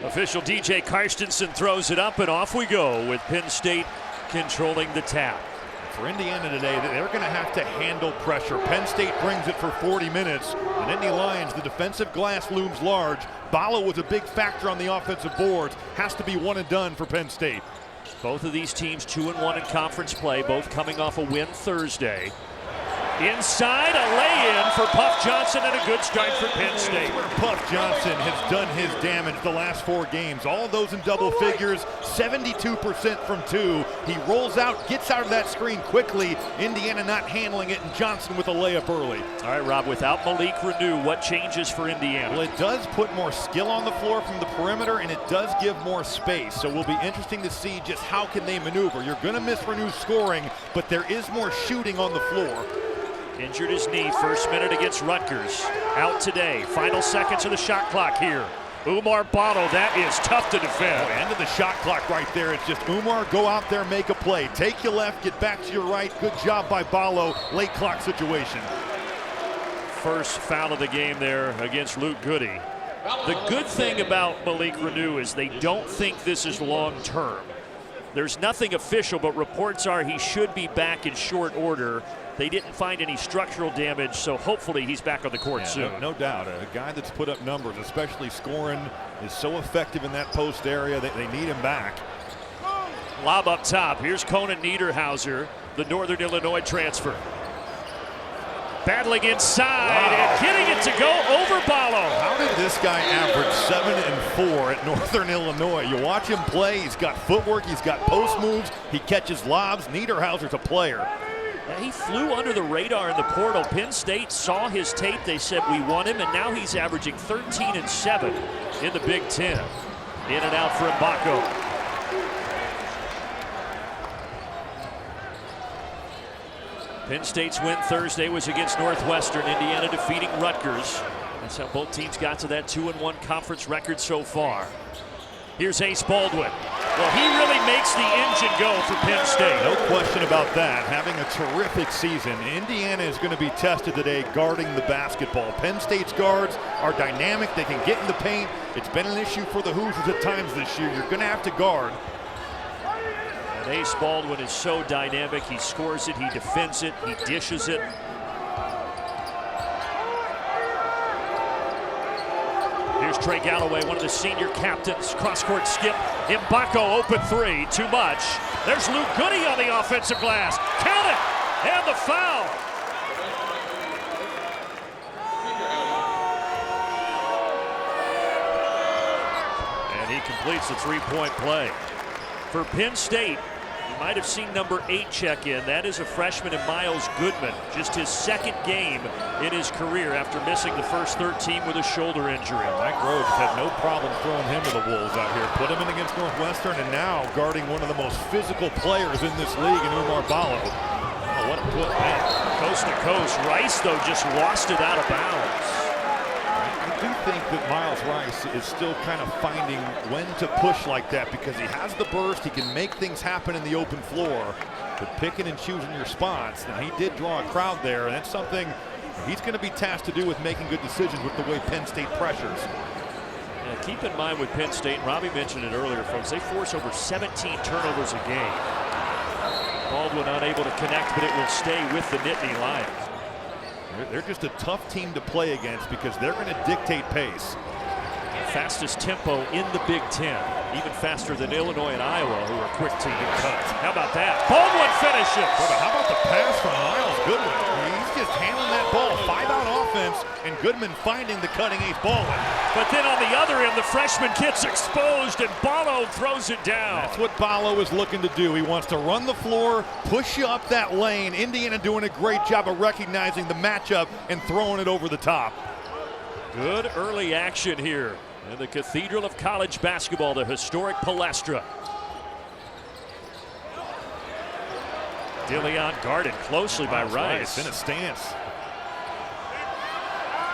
Official DJ Karstensen throws it up, and off we go with Penn State controlling the tap. For Indiana today, they're going to have to handle pressure. Penn State brings it for 40 minutes. And Indy Lions, the defensive glass looms large. Ballo was a big factor on the offensive boards. Has to be one and done for Penn State. Both of these teams 2-1 in conference play, both coming off a win Thursday. Inside, a lay-in for Puff Johnson, and a good strike for Penn State. Puff Johnson has done his damage the last 4 games. All of those in double figures, 72% from 2. He rolls out, gets out of that screen quickly. Indiana not handling it, and Johnson with a layup early. All right, Rob, without Malik Renew, what changes for Indiana? Well, it does put more skill on the floor from the perimeter, and it does give more space. So it will be interesting to see just how can they maneuver. You're going to miss Renew's scoring, but there is more shooting on the floor. Injured his knee, first minute against Rutgers. Out today, final seconds of the shot clock here. Oumar Ballo, that is tough to defend. End of the shot clock right there. It's just Oumar, go out there, make a play. Take your left, get back to your right. Good job by Ballo, late clock situation. First foul of the game there against Luke Goody. The good thing about Malik Renew is they don't think this is long term. There's nothing official, but reports are he should be back in short order. They didn't find any structural damage, so hopefully he's back on the court soon. No doubt. A guy that's put up numbers, especially scoring, is so effective in that post area that they need him back. Lob up top. Here's Conan Niederhauser, the Northern Illinois transfer. Battling inside and getting it to go over Ballo. How did this guy average 7 and 4 at Northern Illinois? You watch him play, he's got footwork, he's got post moves, he catches lobs. Niederhauser's a player. Yeah, he flew under the radar in the portal. Penn State saw his tape. They said, we want him, and now he's averaging 13 and 7 in the Big Ten. In and out for Mgbako. Penn State's win Thursday was against Northwestern. Indiana defeating Rutgers. That's how both teams got to that 2-1 conference record so far. Here's Ace Baldwin. Well, he really makes the engine go for Penn State. No question about that. Having a terrific season. Indiana is going to be tested today guarding the basketball. Penn State's guards are dynamic. They can get in the paint. It's been an issue for the Hoosiers at times this year. You're going to have to guard. And Ace Baldwin is so dynamic. He scores it, he defends it, he dishes it. Here's Trey Galloway, one of the senior captains. Cross-court skip. Mgbako open 3. Too much. There's Luke Goody on the offensive glass. Count it! And the foul. And he completes the three-point play. For Penn State, you might have seen number 8 check in. That is a freshman in Miles Goodman. Just his second game in his career after missing the first 13 with a shoulder injury. Mike Rhodes had no problem throwing him to the Wolves out here. Put him in against Northwestern, and now guarding one of the most physical players in this league in Oumar Ballo. Oh, what a put, man. Coast to coast. Rice, though, just lost it out of bounds. I do think that Miles Rice is still kind of finding when to push like that because he has the burst, he can make things happen in the open floor, but picking and choosing your spots. Now, he did draw a crowd there, and that's something he's going to be tasked to do with making good decisions with the way Penn State pressures. Yeah, keep in mind with Penn State, and Robbie mentioned it earlier, folks, they force over 17 turnovers a game. Baldwin unable to connect, but it will stay with the Nittany Lions. They're just a tough team to play against because they're going to dictate pace. Fastest tempo in the Big Ten, even faster than Illinois and Iowa, who are quick to get cut. How about that? Baldwin finishes. How about the pass from Miles Goodman? He's just handling that ball. 5-out offense, and Goodman finding the cutting Ace Baldwin. But then on the other end, the freshman gets exposed, and Ballo throws it down. That's what Ballo is looking to do. He wants to run the floor, push you up that lane. Indiana doing a great job of recognizing the matchup and throwing it over the top. Good early action here in the Cathedral of College Basketball, the historic Palestra. DeLeon guarded closely by Rice. In a stance.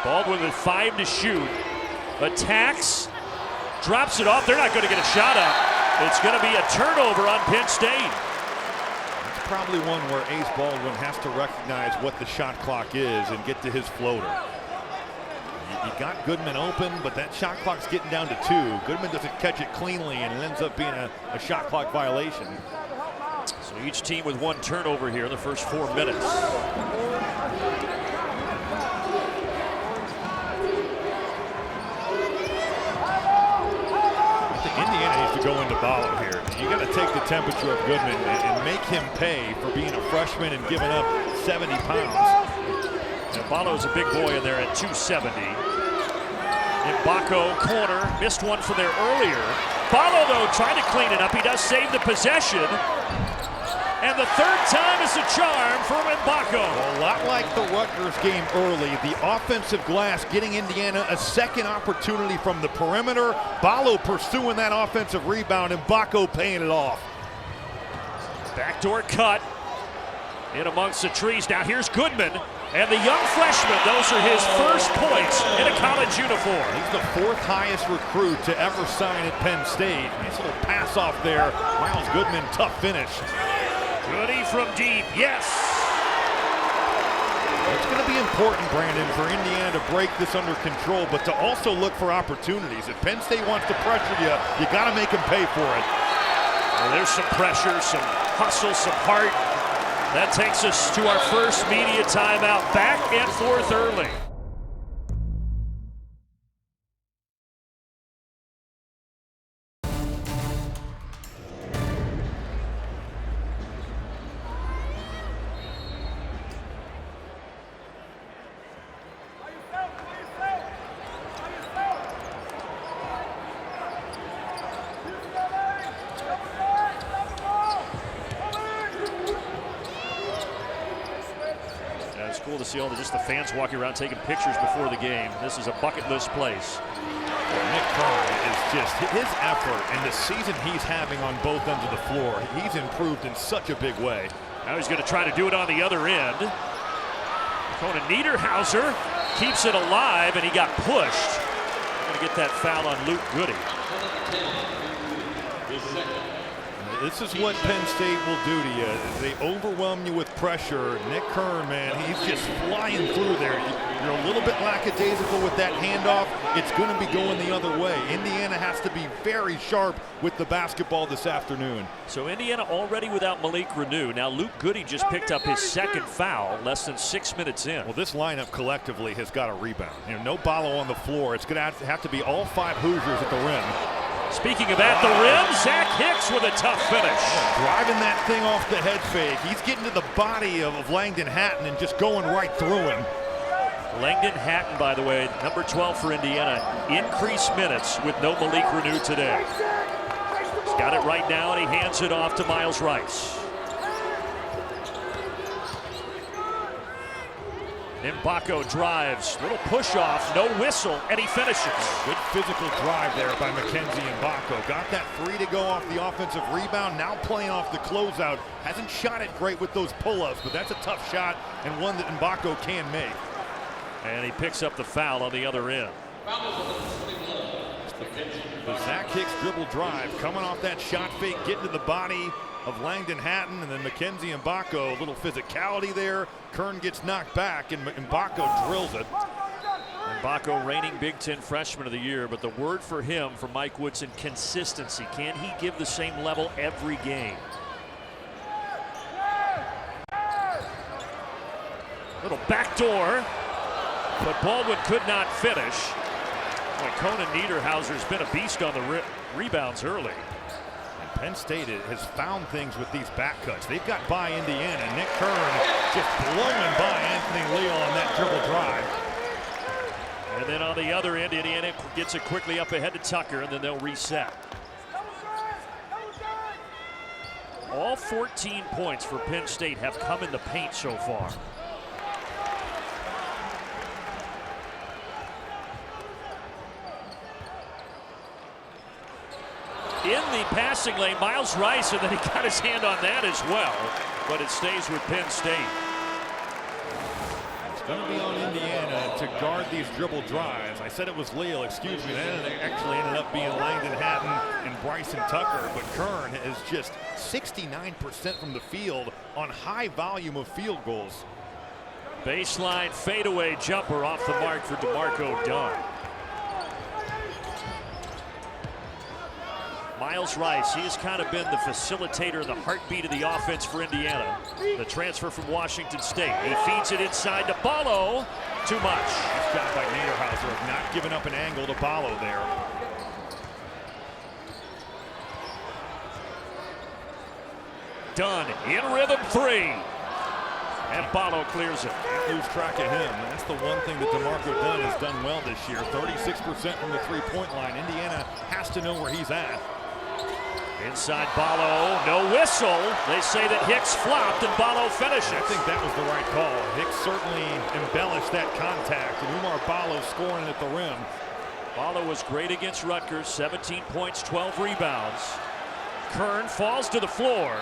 Baldwin with 5 to shoot. Attacks. Drops it off. They're not going to get a shot up. It's going to be a turnover on Penn State. It's probably one where Ace Baldwin has to recognize what the shot clock is and get to his floater. You got Goodman open, but that shot clock's getting down to 2. Goodman doesn't catch it cleanly, and it ends up being a shot clock violation. So each team with 1 turnover here in the first 4 minutes. Indiana needs to go into Ballo here. You got to take the temperature of Goodman and make him pay for being a freshman and giving up 70 pounds. And Ballo's a big boy in there at 270. Mgbako, corner, missed one from there earlier. Ballo, though, trying to clean it up. He does save the possession. And the 3rd time is a charm for Mgbako. Well, a lot like the Rutgers game early, the offensive glass getting Indiana a second opportunity from the perimeter. Ballo pursuing that offensive rebound, and Mgbako paying it off. Backdoor cut in amongst the trees. Now here's Goodman. And the young freshman, those are his first points in a college uniform. He's the 4th highest recruit to ever sign at Penn State. Nice little pass off there. Miles Goodman, tough finish. Goody from deep, yes. It's going to be important, Brandon, for Indiana to break this under control, but to also look for opportunities. If Penn State wants to pressure you, you got to make them pay for it. Well, there's some pressure, some hustle, some heart. That takes us to our first media timeout. Back and forth early. It's cool to see all the fans walking around taking pictures before the game. This is a bucket list place. Nick Kern is just, his effort and the season he's having on both ends of the floor, he's improved in such a big way. Now he's going to try to do it on the other end. Conan Niederhauser keeps it alive, and he got pushed. Going to get that foul on Luke Goody. This is what Penn State will do to you. They overwhelm you with pressure. Nick Kern, man, he's just flying through there. You're a little bit lackadaisical with that handoff. It's going to be going the other way. Indiana has to be very sharp with the basketball this afternoon. So Indiana already without Malik Renew. Now Luke Goody just picked up his 2nd foul less than 6 minutes in. Well, this lineup collectively has got a rebound. No Ballo on the floor. It's going to have to be all 5 Hoosiers at the rim. Speaking of at the rim, Zach Hicks with a tough finish. Driving that thing off the head fake. He's getting to the body of Langdon Hatton and just going right through him. Langdon Hatton, by the way, number 12 for Indiana. Increased minutes with no Malik Renew today. He's got it right now, and he hands it off to Miles Rice. Mgbako drives, little push off, no whistle, and he finishes. Good physical drive there by Mackenzie Mgbako. Got that 3 to go off the offensive rebound, now playing off the closeout. Hasn't shot it great with those pull-ups, but that's a tough shot and one that Mgbako can make. And he picks up the foul on the other end. The Zach Hicks dribble drive coming off that shot fake, getting to the body of Langdon Hatton, and then Mackenzie Mgbako, a little physicality there. Kern gets knocked back, and Mgbako drills it. Mgbako reigning Big Ten Freshman of the Year, but the word for him, from Mike Woodson, consistency. Can he give the same level every game? Little backdoor, but Baldwin could not finish. Boy, Conan Niederhauser's been a beast on the rebounds early. Penn State has found things with these back cuts. They've got by Indiana. Nick Kern just blowing by Anthony Leal on that dribble drive. And then on the other end, Indiana gets it quickly up ahead to Tucker, and then they'll reset. All 14 points for Penn State have come in the paint so far. In the passing lane, Miles Rice, and then he got his hand on that as well, but it stays with Penn State. It's going to be on Indiana to guard these dribble drives. I said it was Leal, excuse me. Then it actually ended up being Langdon Hatton and Bryson Tucker, but Kern is just 69% from the field on high volume of field goals. Baseline fadeaway jumper off the mark for DeMarco Dunn. Miles Rice, he has kind of been the facilitator, the heartbeat of the offense for Indiana. The transfer from Washington State. He feeds it inside to Ballo. Too much. Nice job by Niederhauser of not giving up an angle to Ballo there. Dunn in rhythm three. And Ballo clears it. Can't lose track of him. That's the one thing that DeMarco Dunn has done well this year. 36% from the three-point line. Indiana has to know where he's at. Inside Ballo, no whistle. They say that Hicks flopped and Ballo finishes. I think that was the right call. Hicks certainly embellished that contact, and Oumar Ballo scoring at the rim. Ballo was great against Rutgers, 17 points, 12 rebounds. Kern falls to the floor,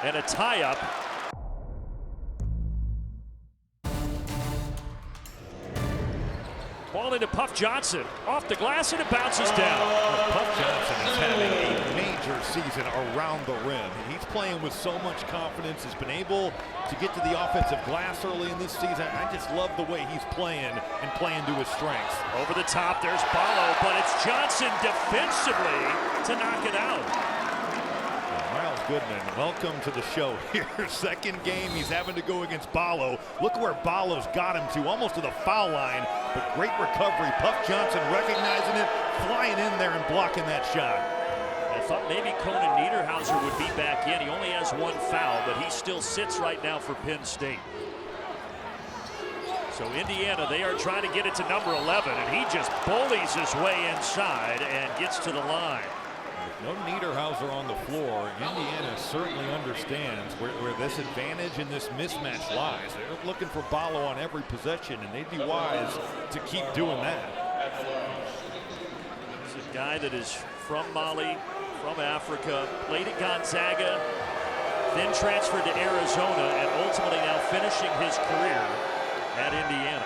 and a tie-up. Ball into Puff Johnson, off the glass, and it bounces down. Puff Johnson is having a major season around the rim. He's playing with so much confidence. He's been able to get to the offensive glass early in this season. I just love the way he's playing and playing to his strengths. Over the top, there's Ballo, but it's Johnson defensively to knock it out. Miles Goodman, welcome to the show here. Second game he's having to go against Ballo. Look where Ballo's got him to, almost to the foul line, but great recovery. Puff Johnson recognizing it, flying in there and blocking that shot. I thought maybe Conan Niederhauser would be back in. He only has one foul, but he still sits right now for Penn State. So Indiana, they are trying to get it to number 11, and he just bullies his way inside and gets to the line. No Niederhauser on the floor. Indiana certainly understands where this advantage and this mismatch lies. They're looking for Ballo on every possession, and they'd be wise to keep doing that. He's a guy that is from Mali, from Africa, played at Gonzaga, then transferred to Arizona, and ultimately now finishing his career at Indiana.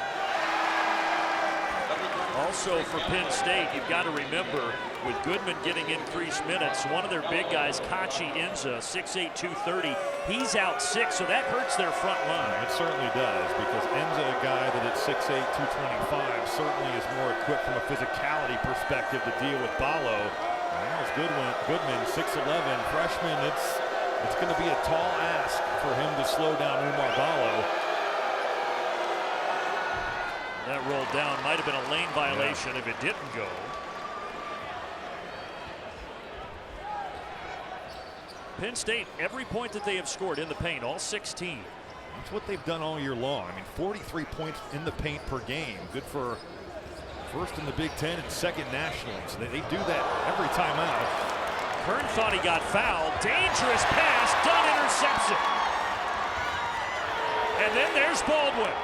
Also for Penn State, you've got to remember, with Goodman getting increased minutes, one of their big guys, Kachi Enza, 6'8", 230, he's out 6, so that hurts their front line. It certainly does, because Enza, a guy that at 6'8", 225, certainly is more equipped from a physicality perspective to deal with Ballo. Miles Goodman, 6'11", freshman, it's going to be a tall ask for him to slow down Oumar Ballo. That rolled down, might have been a lane violation if it didn't go. Penn State, every point that they have scored in the paint, all 16. That's what they've done all year long. I mean, 43 points in the paint per game. Good for first in the Big Ten and second nationally. So they do that every time out. Kern thought he got fouled. Dangerous pass. Dunn intercepts it. And then there's Baldwin.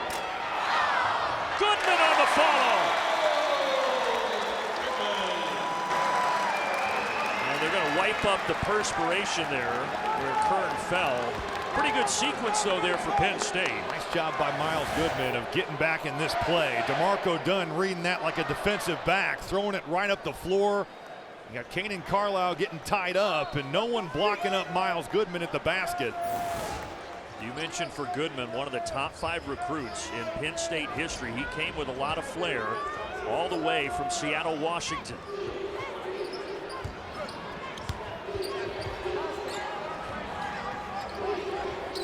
Goodman on the follow. Now they're going to wipe up the perspiration there where Kern fell. Pretty good sequence, though, there for Penn State. Nice job by Miles Goodman of getting back in this play. DeMarco Dunn reading that like a defensive back, throwing it right up the floor. You got Kanan Carlisle getting tied up, and no one blocking up Miles Goodman at the basket. You mentioned for Goodman, one of the top 5 recruits in Penn State history. He came with a lot of flair all the way from Seattle, Washington.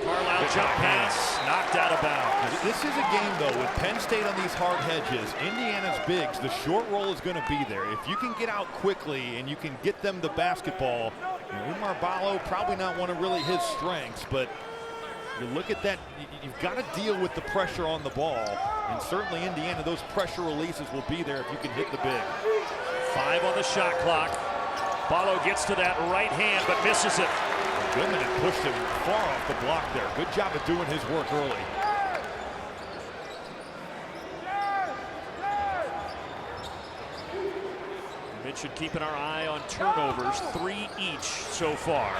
Carlisle jump pass, knocked out of bounds. This is a game, though, with Penn State on these hard hedges. Indiana's bigs, the short roll is going to be there. If you can get out quickly and you can get them the basketball, Oumar Ballo probably not one of really his strengths, but you look at that, you've got to deal with the pressure on the ball. And certainly Indiana, those pressure releases will be there if you can hit the big. 5 on the shot clock. Ballo gets to that right hand, but misses it. Goodman had pushed him far off the block there. Good job of doing his work early. Mitch keeping our eye on turnovers, 3 each so far.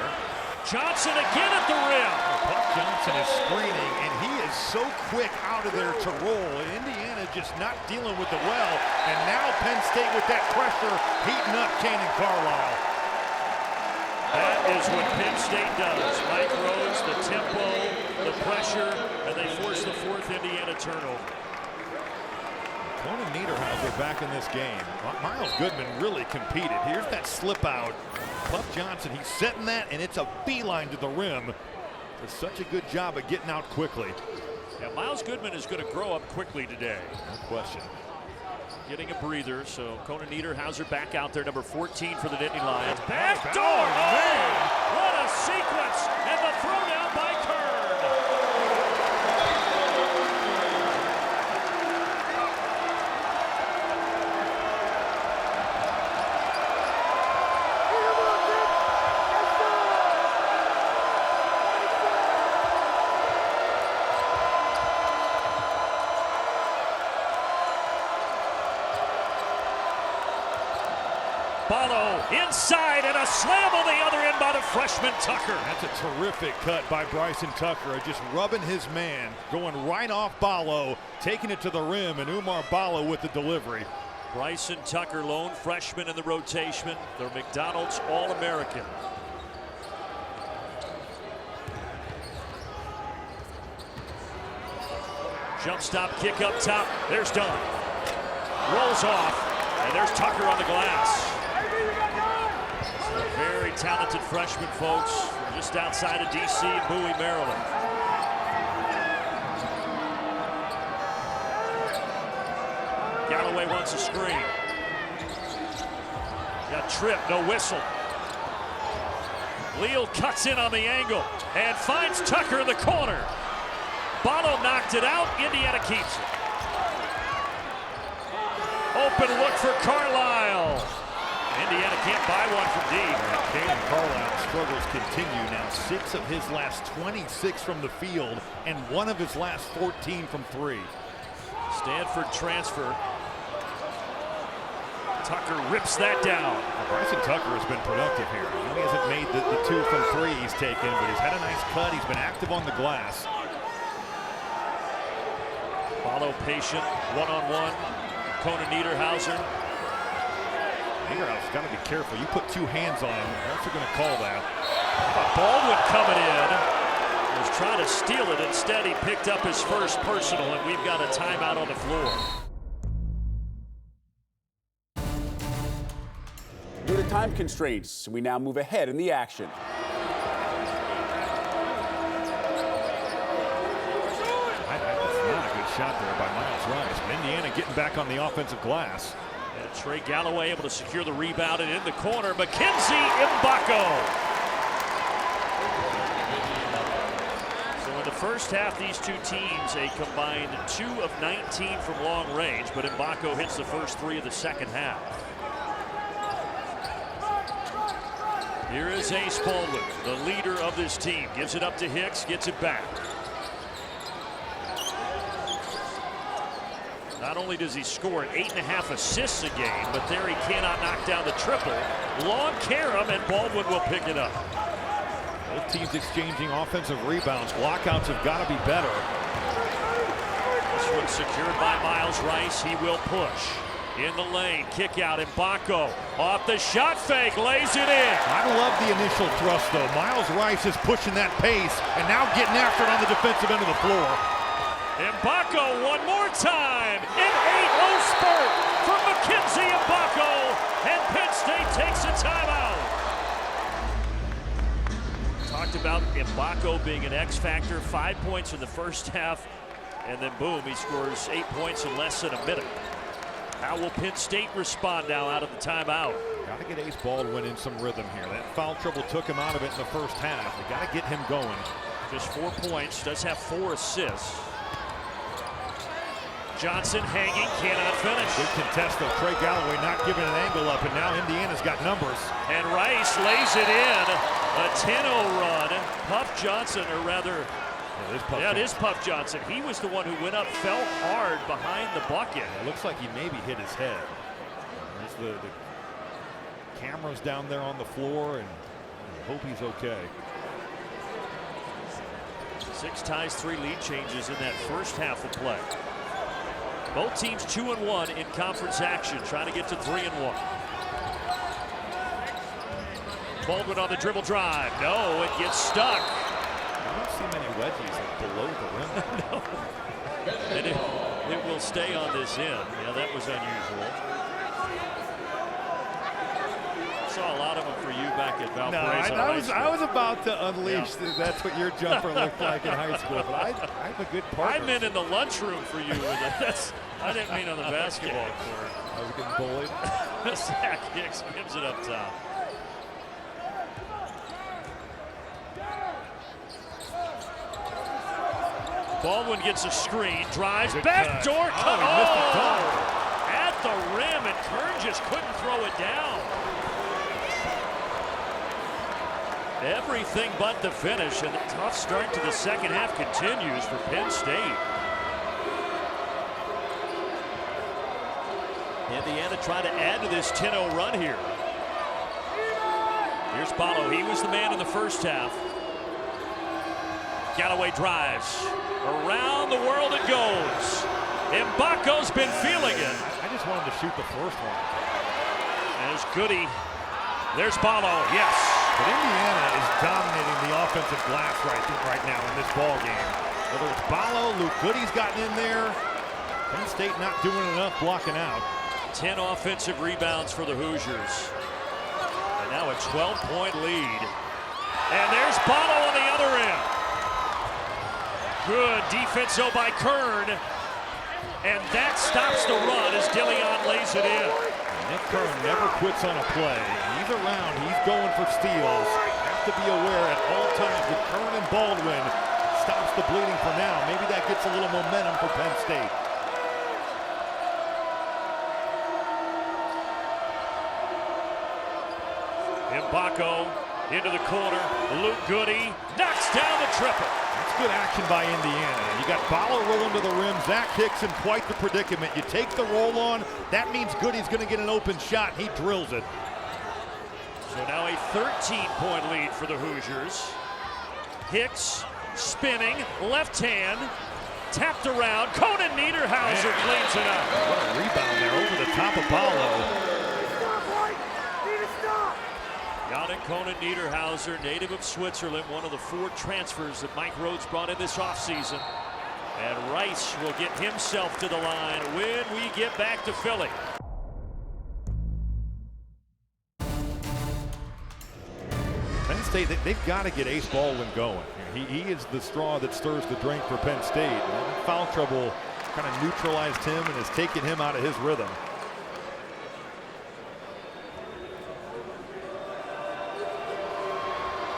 Johnson again at the rim. Puff Johnson is screening, and he is so quick out of there to roll. Indiana just not dealing with it well. And now Penn State with that pressure, heating up Kanan Carlisle. That is what Penn State does. Mike Rose, the tempo, the pressure, and they force the fourth Indiana turnover. Conan Niederhauser back in this game. Miles Goodman really competed. Here's that slip out. Puff Johnson, he's setting that, and it's a beeline to the rim. Does such a good job of getting out quickly. Yeah, Miles Goodman is going to grow up quickly today. No question. Getting a breather, so Conan Niederhauser back out there, number 14 for the Nittany Lions. Back door! Oh, what a sequence! And the throwdown by Kern. Ballo inside and a slam on the other end by the freshman Tucker. That's a terrific cut by Bryson Tucker, just rubbing his man, going right off Ballo, taking it to the rim, and Oumar Ballo with the delivery. Bryson Tucker, lone freshman in the rotation. They're McDonald's All-American. Jump stop, kick up top. There's Dunn. Rolls off, and there's Tucker on the glass. Very talented freshman, folks, from just outside of D.C. and Bowie, Maryland. Galloway wants a screen. Got tripped, no whistle. Leal cuts in on the angle and finds Tucker in the corner. Ballo knocked it out. Indiana keeps it. Open look for Carlisle. Indiana can't buy one from deep. Caden Carlisle's struggles continue now. 6 of his last 26 from the field and 1 of his last 14 from 3. Stanford transfer. Tucker rips that down. Bryson Tucker has been productive here. I know he hasn't made the 2 from 3 he's taken, but he's had a nice cut. He's been active on the glass. Ballo patient, one-on-one. Conan Niederhauser. Niederhauser's got to be careful. You put 2 hands on him, refs are going to call that. Baldwin coming in. Was trying to steal it. Instead, he picked up his first personal, and we've got a timeout on the floor. Due to time constraints, we now move ahead in the action. Shot there by Miles Rice. Indiana getting back on the offensive glass. And Trey Galloway able to secure the rebound, and in the corner, Mackenzie Mgbako. So in the first half, these two teams, a combined 2 of 19 from long range, but Mgbako hits the first 3 of the second half. Here is Ace Baldwin, the leader of this team. Gives it up to Hicks, gets it back. Not only does he score 8.5 assists a game, but there he cannot knock down the triple. Long carom, and Baldwin will pick it up. Both teams exchanging offensive rebounds. Blockouts have got to be better. This one secured by Miles Rice. He will push. In the lane, kick out, Mgbako off the shot fake, lays it in. I love the initial thrust, though. Miles Rice is pushing that pace and now getting after it on the defensive end of the floor. Mgbako one more time. An 8-0 spurt from Mackenzie Mgbako, and Penn State takes a timeout. Talked about Mgbako being an X factor. 5 points in the first half, and then boom, he scores 8 points in less than a minute. How will Penn State respond now out of the timeout? Got to get Ace Baldwin in some rhythm here. That foul trouble took him out of it in the first half. They got to get him going. Just 4 points, does have 4 assists. Johnson hanging, cannot finish. Good contest though. Trey Galloway not giving an angle up, and now Indiana's got numbers. And Rice lays it in. A 10-0 run. Puff Johnson, or rather, it is Puff Johnson. He was the one who went up, fell hard behind the bucket. It looks like he maybe hit his head. There's the cameras down there on the floor, and I hope he's okay. 6 ties, 3 lead changes in that first half of play. Both teams 2-1 in conference action, trying to get to 3-1. Baldwin on the dribble drive. No, it gets stuck. I don't see many wedgies below the rim. No. And it will stay on this end. Yeah, that was unusual. Saw a lot of them for you back at Valparaiso. No, I was about to unleash. Yeah. That's what your jumper looked like in high school. But I'm a good partner. I meant in the lunchroom for you. I didn't mean on the basketball court. I was getting bullied. Zach Hicks gives it up top. Baldwin gets a screen, drives, backdoor cut. He missed the dunk. At the rim, and Kern just couldn't throw it down. Everything but the finish, and the tough start to the second half continues for Penn State. Indiana trying to add to this 10-0 run here. Here's Ballo. He was the man in the first half. Galloway drives. Around the world it goes. Mgbako's been feeling it. I just wanted to shoot the first one. There's Goody. There's Ballo. Yes. But Indiana is dominating the offensive glass right now in this ball game. Whether it's Ballo, Luke Goody's gotten in there. Penn State not doing enough blocking out. 10 offensive rebounds for the Hoosiers. And now a 12-point lead. And there's Ballo on the other end. Good defense though by Kern. And that stops the run as DeLeon lays it in. Nick Kern never quits on a play. He's around, he's going for steals. Have to be aware at all times that Kern and Baldwin stops the bleeding for now. Maybe that gets a little momentum for Penn State. Mgbako into the corner. Luke Goody knocks down the triple. That's good action by Indiana. You got Ballo rolling to the rim. Zach Hicks in quite the predicament. You take the roll on. That means Goody's going to get an open shot. He drills it. So now a 13-point lead for the Hoosiers. Hicks spinning, left hand, tapped around. Conan Niederhauser cleans it up. What a rebound there over the top of Ballo. Yannick Conan Niederhauser, native of Switzerland, one of the 4 transfers that Mike Rhodes brought in this offseason. And Rice will get himself to the line when we get back to Philly. Penn State, they've got to get Ace Baldwin going. He is the straw that stirs the drink for Penn State. And foul trouble kind of neutralized him and has taken him out of his rhythm.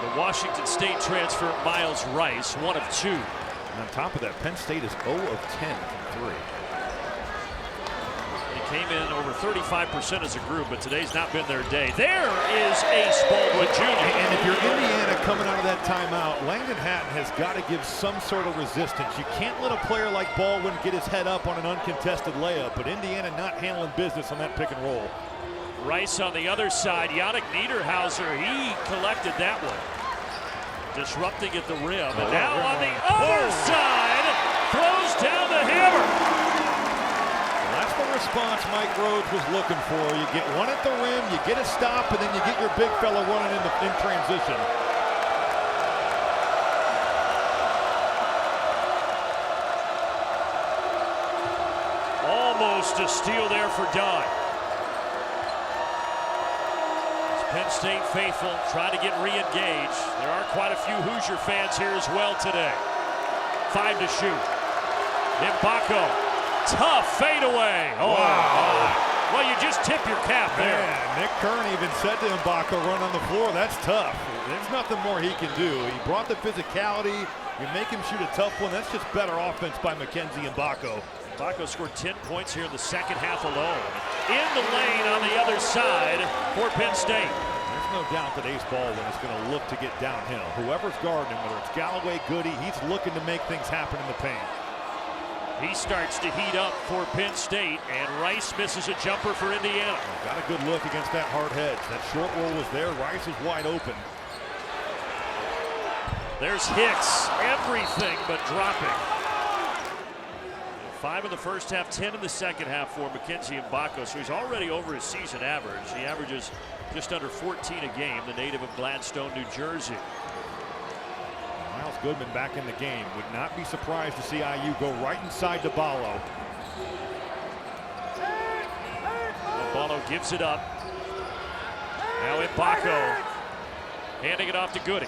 The Washington State transfer, Miles Rice, 1 of 2. And on top of that, Penn State is 0 of 10 from 3. They came in over 35% as a group, but today's not been their day. There is Ace Baldwin Jr. And if you're Indiana coming out of that timeout, Langdon Hatton has got to give some sort of resistance. You can't let a player like Baldwin get his head up on an uncontested layup, but Indiana not handling business on that pick and roll. Rice on the other side. Yannick Niederhauser, he collected that one. Disrupting at the rim. And now on the other side, throws down the hammer. Well, that's the response Mike Rhodes was looking for. You get one at the rim, you get a stop, and then you get your big fella running in transition. Almost a steal there for Dunn. Penn State faithful try to get re-engaged. There are quite a few Hoosier fans here as well today. 5 to shoot. Mgbako, tough fadeaway. Oh, wow. Well, you just tip your cap there. Man, Nick Kern even said to Mgbako, run on the floor. That's tough. There's nothing more he can do. He brought the physicality. You make him shoot a tough one. That's just better offense by Mackenzie Mgbako. Mgbako scored 10 points here in the second half alone. In the lane on the other side for Penn State. There's no doubt that Ace Baldwin is going to look to get downhill. Whoever's guarding him, whether it's Galloway, Goody, he's looking to make things happen in the paint. He starts to heat up for Penn State, and Rice misses a jumper for Indiana. Got a good look against that hard hedge. That short roll was there. Rice is wide open. There's Hicks, everything but dropping. 5 in the first half, 10 in the second half for Mackenzie Mgbako, so he's already over his season average. He averages just under 14 a game, the native of Gladstone, New Jersey. Miles Goodman back in the game. Would not be surprised to see IU go right inside to Ballo. Ballo gives it up. Now Mgbako handing it off to Goody.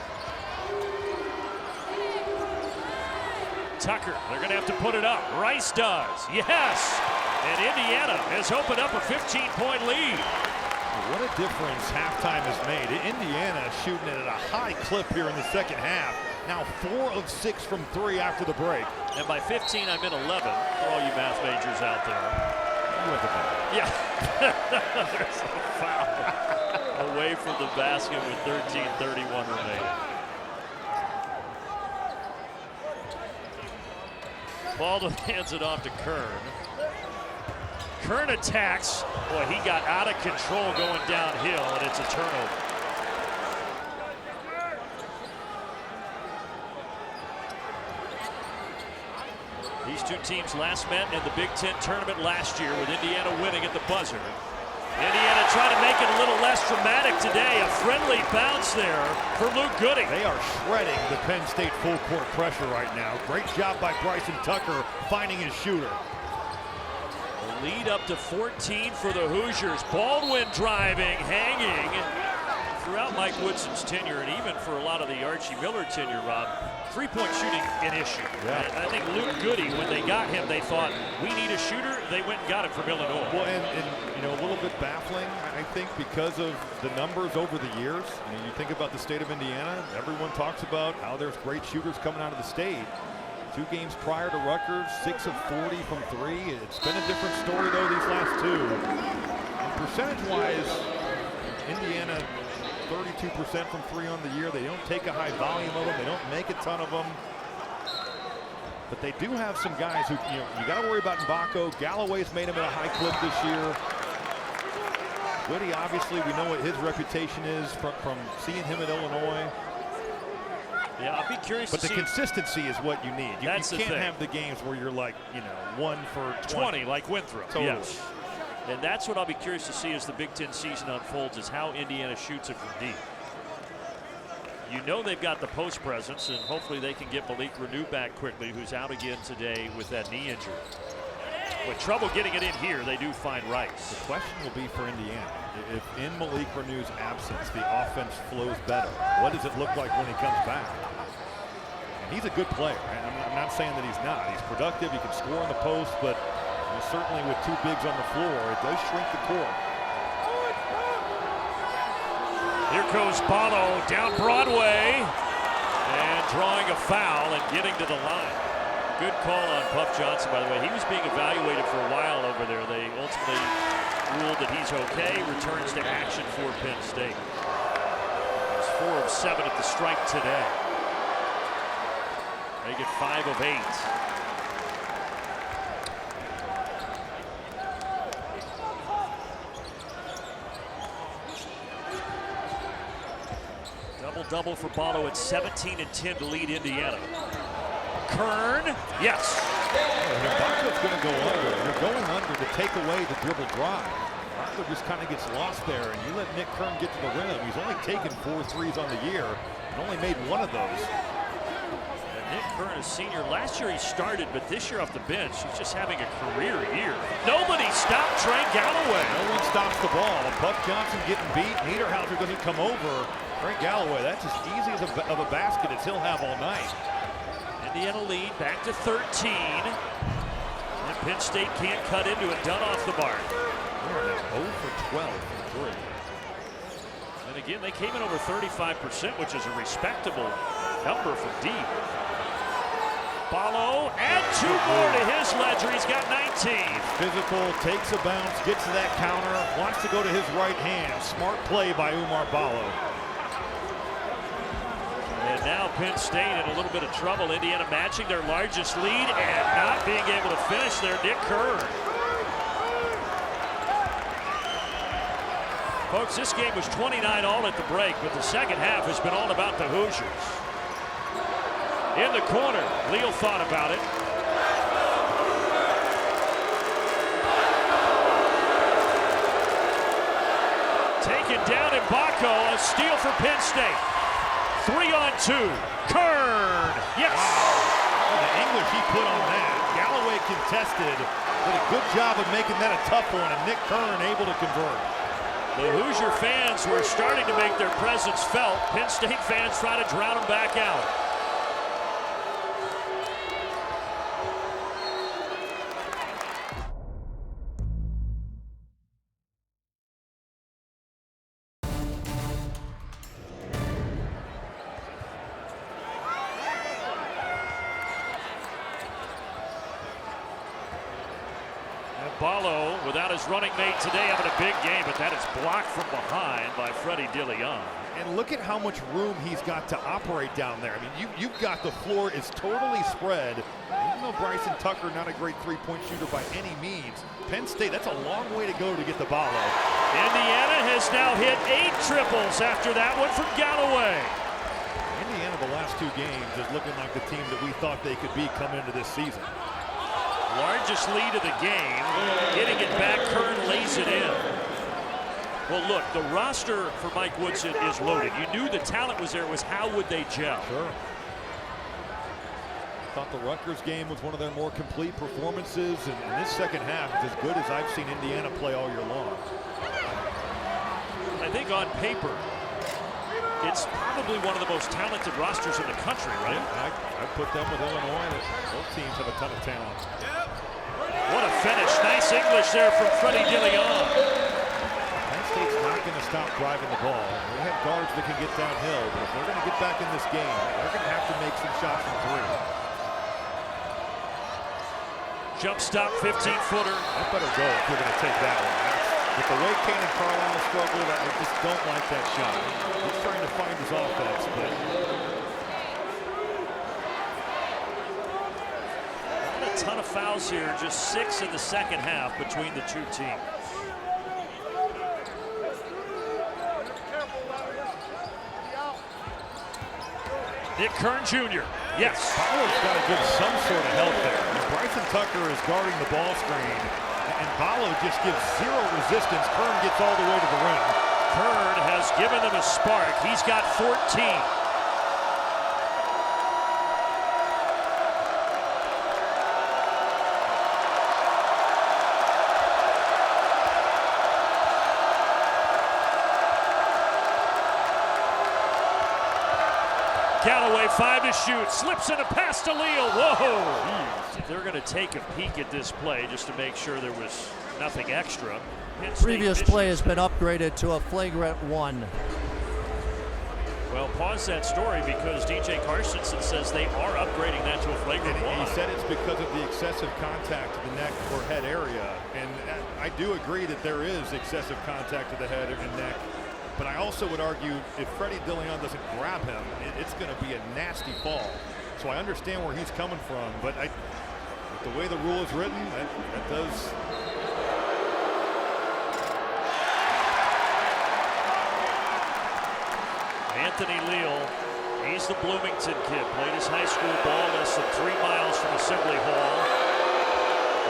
Tucker, they're going to have to put it up. Rice does. Yes! And Indiana has opened up a 15-point lead. What a difference halftime has made. Indiana shooting it at a high clip here in the second half. Now 4 of 6 from 3 after the break. And by 15, I'm in 11 for all you math majors out there. Yeah. There's a foul away from the basket with 13:31 remaining. Baldo hands it off to Kern. Kern attacks. Boy, he got out of control going downhill, and it's a turnover. These two teams last met in the Big Ten tournament last year with Indiana winning at the buzzer. Indiana trying to make it a little less dramatic today. A friendly bounce there for Luke Goody. They are shredding the Penn State full court pressure right now. Great job by Bryson Tucker finding his shooter. The lead up to 14 for the Hoosiers. Baldwin driving, hanging. Throughout Mike Woodson's tenure, and even for a lot of the Archie Miller tenure, Rob, three-point shooting an issue. Yeah. I think Luke Goody, when they got him, they thought, we need a shooter. They went and got him from Illinois. Well, and you know, a little bit baffling, I think, because of the numbers over the years. You think about the state of Indiana, everyone talks about how there's great shooters coming out of the state. 2 games prior to Rutgers, 6 of 40 from 3. It's been a different story, though, these last 2. And percentage-wise, Indiana 32% from 3 on the year. They don't take a high volume of them. They don't make a ton of them. But they do have some guys who, you got to worry about Mgbako. Galloway's made him at a high clip this year. Woody, obviously, we know what his reputation is from seeing him at Illinois. Yeah, I'll be curious but to see. But the consistency is what you need. You That's can't have the games where you're like, 1 for 20 like Winthrop. Totally. Yes. And that's what I'll be curious to see as the Big Ten season unfolds, is how Indiana shoots it from deep. You know they've got the post presence, and hopefully they can get Malik Renew back quickly, who's out again today with that knee injury. With trouble getting it in here, they do find Rice. The question will be for Indiana. If in Malik Renew's absence, the offense flows better, what does it look like when he comes back? And he's a good player. I'm not saying that he's not. He's productive. He can score on the post, but certainly with 2 bigs on the floor, it does shrink the court. Here goes Ballo down Broadway and drawing a foul and getting to the line. Good call on Puff Johnson, by the way. He was being evaluated for a while over there. They ultimately ruled that he's okay. Returns to action for Penn State. He's 4 of 7 at the stripe today. They get 5 of 8. Double for Ballo at 17 and 10 to lead Indiana. Kern, yes. Mgbako's going to go under. You're going under to take away the dribble drive. Butler just kind of gets lost there, and you let Nick Kern get to the rim. He's only taken 4 threes on the year and only made 1 of those. And Nick Kern, a senior. Last year he started, but this year off the bench, he's just having a career year. Nobody stopped Trey Galloway. No one stops the ball. Puff Johnson getting beat. Niederhauser doesn't come over. Trey Galloway, that's as easy as of a basket as he'll have all night. Indiana lead back to 13. And Penn State can't cut into it. Done off the mark. They're now 0 for 12 from 3. And again, they came in over 35%, which is a respectable number from deep. Ballo, add 2 more to his ledger. He's got 19. Physical, takes a bounce, gets to that counter, wants to go to his right hand. Smart play by Oumar Ballo. And now Penn State in a little bit of trouble. Indiana matching their largest lead and not being able to finish there. Nick Kern. Folks, this game was 29 all at the break, but the second half has been all about the Hoosiers. In the corner, Leal thought about it. Taken down Mgbako, a steal for Penn State. 3-on-2. Kern. Yes. Wow. The English he put on that. Galloway contested. Did a good job of making that a tough one, and Nick Kern able to convert. The Hoosier fans were starting to make their presence felt. Penn State fans try to drown them back out. Ballo, without his running mate today, having a big game, but that is blocked from behind by Freddie DeLeon. And look at how much room he's got to operate down there. I mean, you've got the floor is totally spread. Even though Bryson Tucker, not a great three-point shooter by any means, Penn State, that's a long way to go to get the Ballo. Indiana has now hit 8 triples after that one from Galloway. Indiana, the last 2 games, is looking like the team that we thought they could be coming into this season. Largest lead of the game, getting it back, Kern lays it in. Well, look, the roster for Mike Woodson is loaded. You knew the talent was there. It was how would they gel? Sure. Thought the Rutgers game was one of their more complete performances, and this second half is as good as I've seen Indiana play all year long. I think on paper, it's probably one of the most talented rosters in the country, right? Yeah, I put them with Illinois. Both teams have a ton of talent. What a finish. Nice English there from Freddie DeLeon. Penn State's not going to stop driving the ball. They have guards that can get downhill, but if they're going to get back in this game, they're going to have to make some shots from 3. Jump stop, 15-footer. That better go if you're going to take that one. With the way Kane and Carlisle struggled, I just don't like that shot. He's trying to find his offense, but not a ton of fouls here, just 6 in the second half between the 2 teams. Nick Kern Jr. Yes. Ballo's got to give some sort of help there. Bryson Tucker is guarding the ball screen, and Ballo just gives 0 resistance. Kern gets all the way to the rim. Kern has given them a spark. He's got 14. Galloway, 5 to shoot, slips in a pass to Leal. Whoa! They're going to take a peek at this play just to make sure there was nothing extra. Previous play has been upgraded to a flagrant 1. Well, pause that story because DJ Carstensen says they are upgrading that to a flagrant 1. He said it's because of the excessive contact to the neck or head area. And I do agree that there is excessive contact to the head and neck. But I also would argue if Freddie DeLeon doesn't grab him, it's going to be a nasty fall. So I understand where he's coming from, but with the way the rule is written, that does. Anthony Leal, he's the Bloomington kid, played his high school ball less than 3 miles from Assembly Hall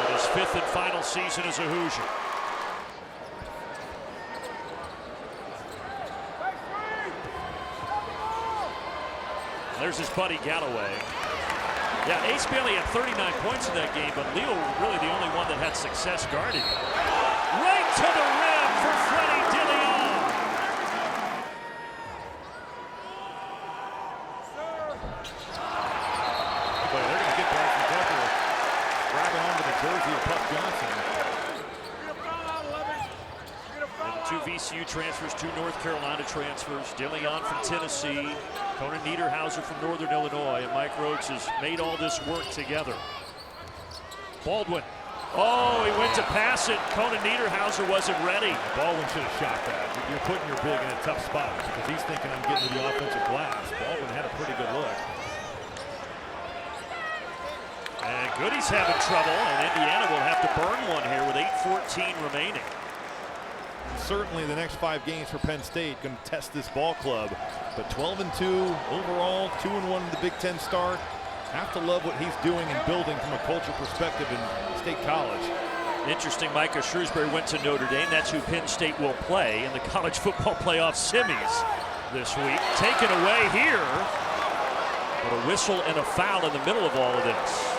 in his 5th and final season as a Hoosier. There's his buddy Galloway. Yeah, Ace Bailey had 39 points in that game, but Leal really the only one that had success guarding. Right to the rim for Freddie DeLeon. But they're going to get Bryson Tucker grabbing onto the jersey of Puff Johnson. And 2 VCU transfers, 2 North Carolina transfers. DeLeon from Tennessee. Conan Niederhauser from Northern Illinois, and Mike Rhodes has made all this work together. Baldwin. Oh, he went to pass it. Conan Niederhauser wasn't ready. Baldwin should have shot that. You're putting your big in a tough spot because he's thinking I'm getting to the offensive glass. Baldwin had a pretty good look. And Goody's having trouble, and Indiana will have to burn one here with 8:14 remaining. Certainly the next 5 games for Penn State going to test this ball club. But 12-2 overall, 2-1 in the Big Ten start. Have to love what he's doing and building from a culture perspective in State College. Interesting, Micah Shrewsbury went to Notre Dame. That's who Penn State will play in the college football playoff semis this week. Taken away here. But a whistle and a foul in the middle of all of this.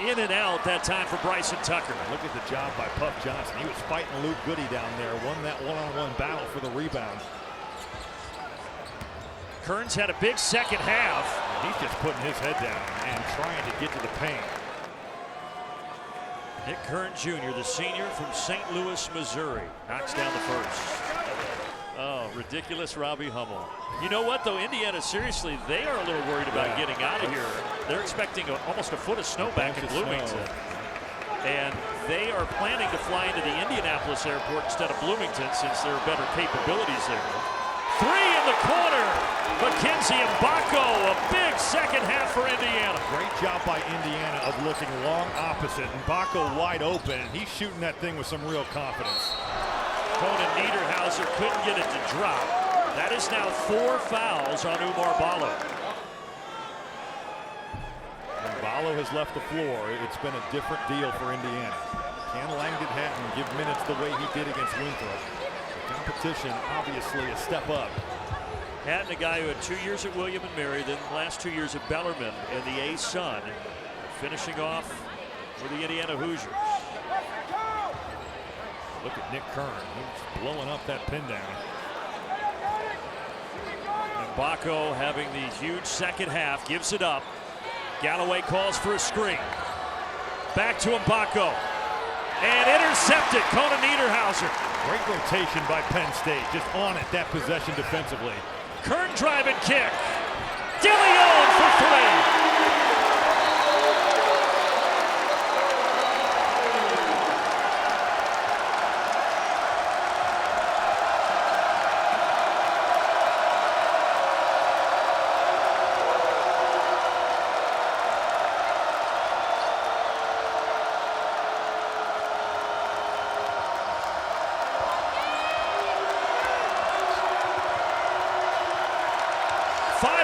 In and out that time for Bryson Tucker. Look at the job by Puff Johnson. He was fighting Luke Goody down there. Won that one-on-one battle for the rebound. Kearns had a big second half. He's just putting his head down and trying to get to the paint. Nick Kearns Jr., the senior from St. Louis, Missouri, knocks down the first. Oh, ridiculous Robbie Hummel. You know what, though? Indiana, seriously, they are a little worried about getting out of here. They're expecting almost a foot of snow back in Bloomington. And they are planning to fly into the Indianapolis airport instead of Bloomington since there are better capabilities there. Three in the corner. Mackenzie Mgbako, a big second half for Indiana. Great job by Indiana of looking long opposite. Mgbako wide open, and he's shooting that thing with some real confidence. Conan Niederhauser couldn't get it to drop. That is now 4 fouls on Oumar Ballo. When Ballo has left the floor, it's been a different deal for Indiana. Can Langdon Hatton give minutes the way he did against Winthrop? The competition, obviously, a step up. Hatton, a guy who had 2 years at William & Mary, then the last 2 years at Bellarmine in the A-Sun, finishing off for the Indiana Hoosiers. Look at Nick Kern. He's blowing up that pin down. Mgbako having the huge second half, gives it up. Galloway calls for a screen. Back to Mgbako. And intercepted, Conan Niederhauser. Great rotation by Penn State, just on it that possession defensively. Kern drive and kick. DeLeon for 3.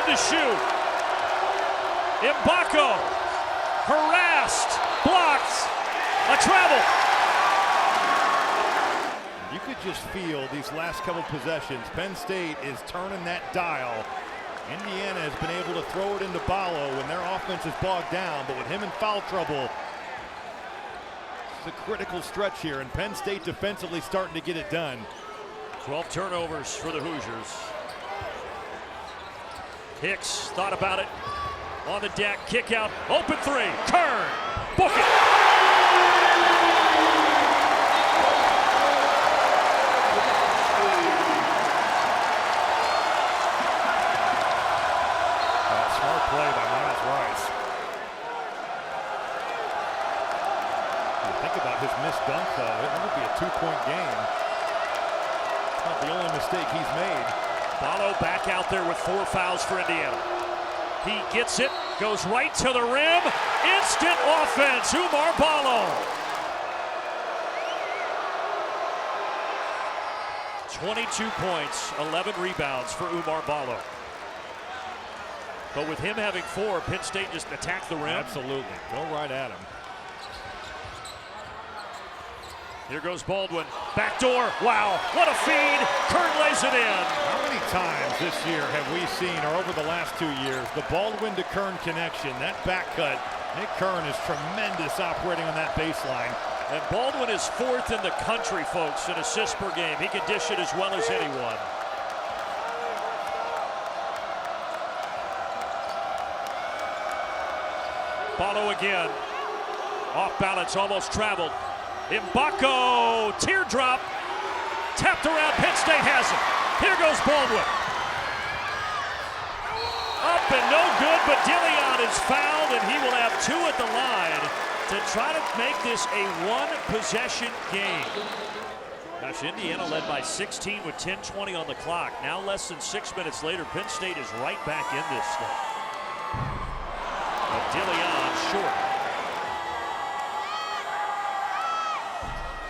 To shoot. Mgbako harassed, blocked, a travel. You could just feel these last couple possessions. Penn State is turning that dial. Indiana has been able to throw it into Ballo when their offense is bogged down, but with him in foul trouble, it's a critical stretch here, and Penn State defensively starting to get it done. 12 turnovers for the Hoosiers. Hicks thought about it on the deck, kick out, open 3, Kern, book it. Smart play by Miles Rice. Think about his missed dunk, though. It would be a 2-point game. It's not the only mistake he's made. Ballo back out there with 4 fouls for Indiana. He gets it, goes right to the rim. Instant offense, Oumar Ballo. 22 points, 11 rebounds for Oumar Ballo. But with him having 4, Penn State just attacked the rim. Absolutely, go right at him. Here goes Baldwin, backdoor, wow, what a feed, Kern lays it in. How many times this year have we seen, or over the last 2 years, the Baldwin to Kern connection, that back cut? Nick Kern is tremendous operating on that baseline. And Baldwin is 4th in the country, folks, in assists per game. He can dish it as well as anyone. Ballo again, off balance, almost traveled. Mgbako, teardrop, tapped around, Penn State has it. Here goes Baldwin. Up and no good, but DeLeon is fouled, and he will have 2 at the line to try to make this a 1-possession game. Gosh, Indiana led by 16 with 10:20 on the clock. Now less than 6 minutes later, Penn State is right back in this thing. But DeLeon short.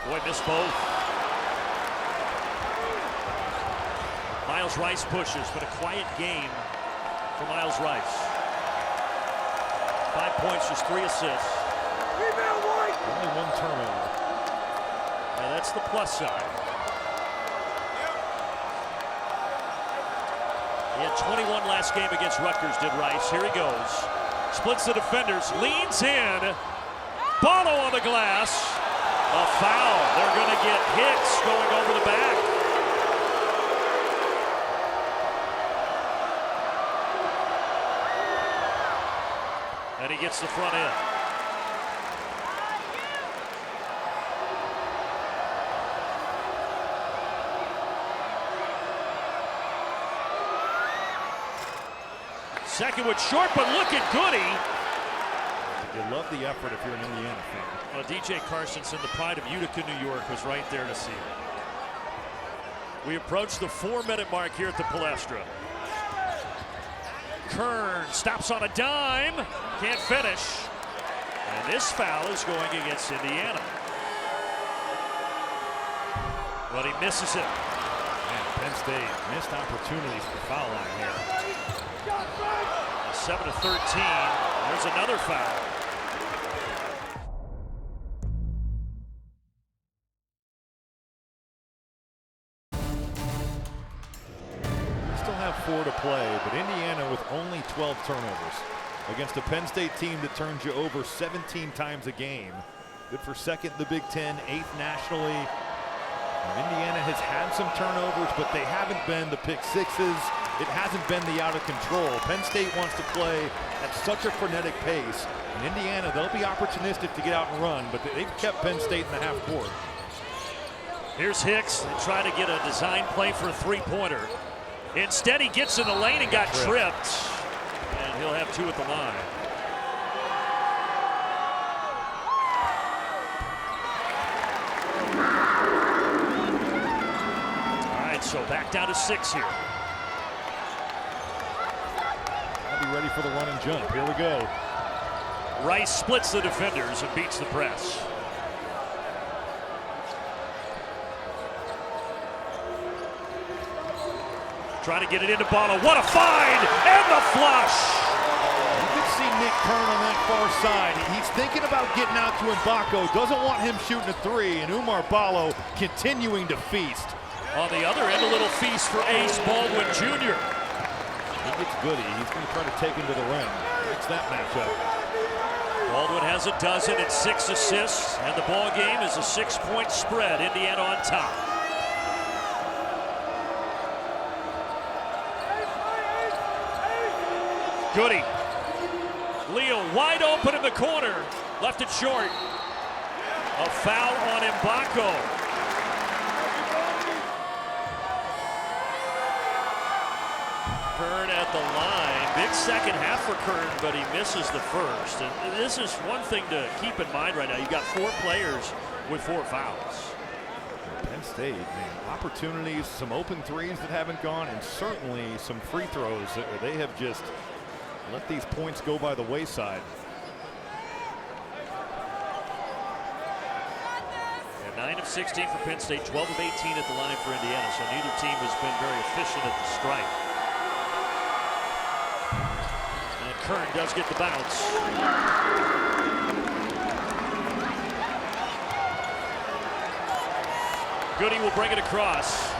Boy, missed both. Miles Rice pushes, but a quiet game for Miles Rice. 5 points, just 3 assists. Only 1 turnover. Now that's the plus side. He had 21 last game against Rutgers, did Rice. Here he goes. Splits the defenders, leans in. Ballo on the glass. A foul. They're going to get Hicks going over the back. And he gets the front end. Second one short, but look at Goody. You love the effort if you're an Indiana fan. Well, DJ Carsonson, the pride of Utica, New York, was right there to see it. We approach the 4-minute mark here at the Palestra. Kern stops on a dime, can't finish. And this foul is going against Indiana. But he misses it. Man, Penn State missed opportunities at the foul line here. 7-13. There's another foul. Still have 4 to play, but Indiana with only 12 turnovers against a Penn State team that turns you over 17 times a game. Good for second in the Big Ten, 8th nationally. And Indiana has had some turnovers, but they haven't been the pick sixes. It hasn't been the out of control. Penn State wants to play at such a frenetic pace. In Indiana, they'll be opportunistic to get out and run, but they've kept Penn State in the half court. Here's Hicks trying to get a design play for a three-pointer. Instead, he gets in the lane and got tripped. And he'll have 2 at the line. All right, so back down to 6 here. I'll be ready for the run and jump. Here we go. Rice splits the defenders and beats the press. Trying to get it into Ballo. What a find! And the flush! You can see Nick Kern on that far side. He's thinking about getting out to Mgbako. Doesn't want him shooting a 3. And Oumar Ballo continuing to feast. On the other end, a little feast for Ace Baldwin Jr. He gets Goody. He's going to try to take him to the rim. It's that matchup. Baldwin has a dozen and 6 assists, and the ball game is a 6-point spread. Indiana on top. Goody. Leo wide open in the corner. Left it short. A foul on Mgbako. Kern at the line. Big second half for Kern, but he misses the first. And this is one thing to keep in mind right now. You've got 4 players with 4 fouls. Penn State, man, opportunities, some open threes that haven't gone, and certainly some free throws that they have just let these points go by the wayside. And 9 of 16 for Penn State, 12 of 18 at the line for Indiana. So neither team has been very efficient at the strike. And Kern does get the bounce. Goody will bring it across.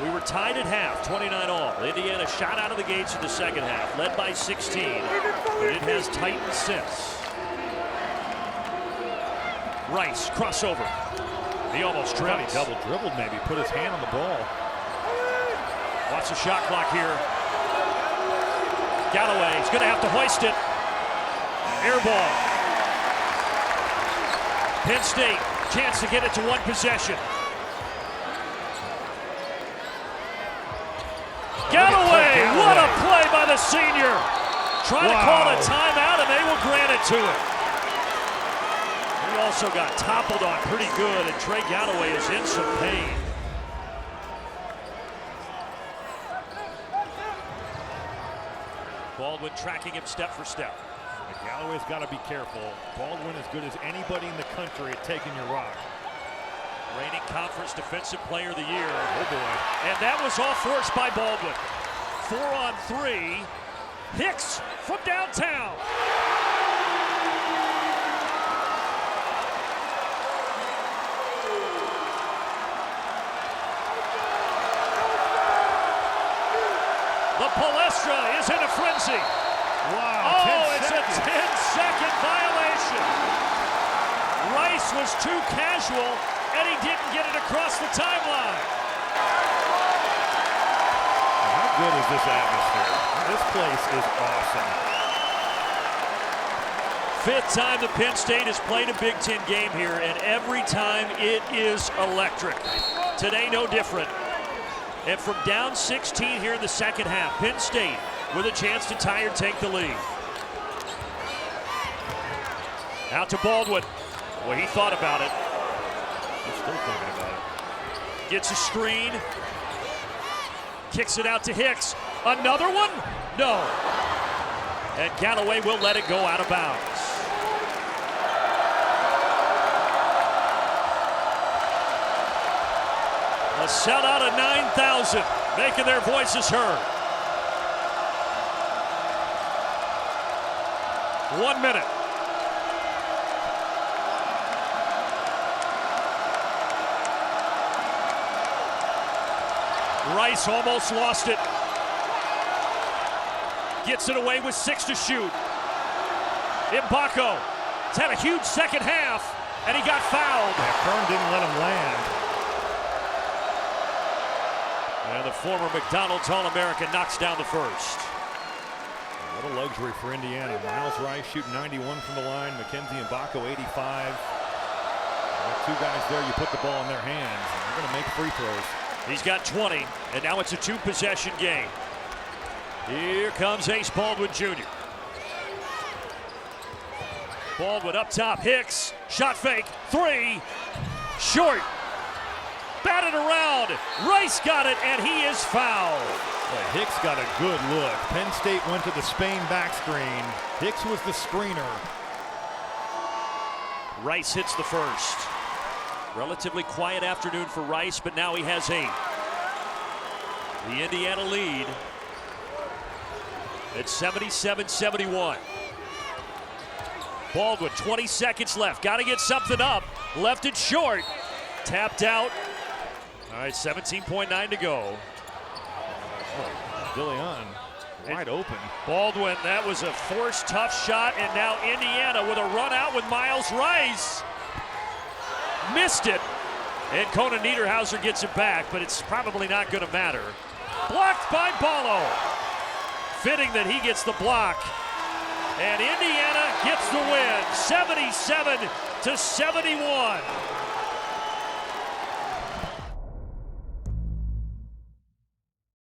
We were tied at half, 29 all. Indiana shot out of the gates in the second half, led by 16, but it has tightened since. Rice, crossover. He almost tripped. He double dribbled maybe, put his hand on the ball. Watch the shot clock here. Galloway's going to have to hoist it. Air ball. Penn State, chance to get it to 1 possession. Galloway, what a play by the senior. Trying to call a timeout, and they will grant it to him. He also got toppled on pretty good, and Trey Galloway is in some pain. Baldwin tracking him step for step. And Galloway's got to be careful. Baldwin as good as anybody in the country at taking your rock. Reigning Conference Defensive Player of the Year. Oh boy. And that was all forced by Baldwin. 4 on 3. Hicks from downtown. The Palestra is in a frenzy. Wow, Oh, it's a 10-second violation. Rice was too casual, and he didn't get it across the timeline. How good is this atmosphere? This place is awesome. Fifth time that Penn State has played a Big Ten game here, and every time it is electric. Today, no different. And from down 16 here in the second half, Penn State with a chance to tie or take the lead. Out to Baldwin. Well, he thought about it. He's still thinking about it. Gets a screen. Kicks it out to Hicks. Another one? No. And Galloway will let it go out of bounds. A sellout of 9,000, making their voices heard. 1 minute. Rice almost lost it. Gets it away with 6 to shoot. Mgbako has had a huge second half, and he got fouled. Yeah, Kern didn't let him land. And the former McDonald's All-American knocks down the first. What a luxury for Indiana. Miles Rice shooting 91 from the line. Mackenzie Mgbako 85. Two guys there, you put the ball in their hands, and they're going to make free throws. He's got 20, and now it's a 2-possession game. Here comes Ace Baldwin Jr. Baldwin up top, Hicks, shot fake, 3, short. Batted around, Rice got it, and he is fouled. Well, Hicks got a good look. Penn State went to the Spain back screen. Hicks was the screener. Rice hits the first. Relatively quiet afternoon for Rice, but now he has 8. The Indiana lead at 77-71. Baldwin, 20 seconds left. Got to get something up. Left it short. Tapped out. All right, 17.9 to go. DeLeon wide open. Baldwin, that was a forced, tough shot, and now Indiana with a run out with Miles Rice. Missed it, and Conan Niederhauser gets it back, but it's probably not going to matter. Blocked by Ballo. Fitting that he gets the block, and Indiana gets the win, 77-71.